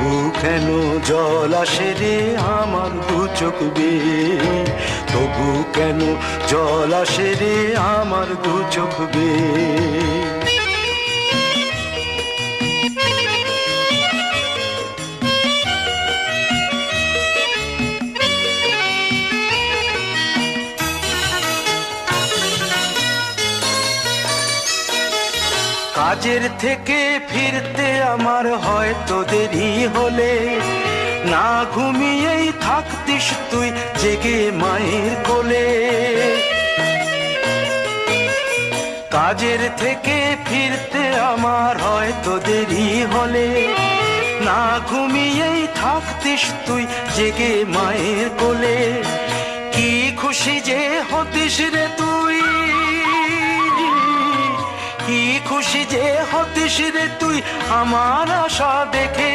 তবু কেন জল আসে রে আমার দু চোখ বেয়ে, তবু কেন জল আসে রে আমার দু চোখ বেয়ে। কাজের থেকে ফিরতে আমার হয়তো দেরি হলে, না ঘুমিয়েই থাকতিস তুই জেগে মায়ের কোলে। কাজের থেকে ফিরতে আমার হয়তো দেরি হলে, না ঘুমিয়েই থাকতিস তুই জেগে মায়ের কোলে। কি খুশি যে হতিস রে তুই, কি খুশি যে হতিস রে তুই আমার আশা দেখে।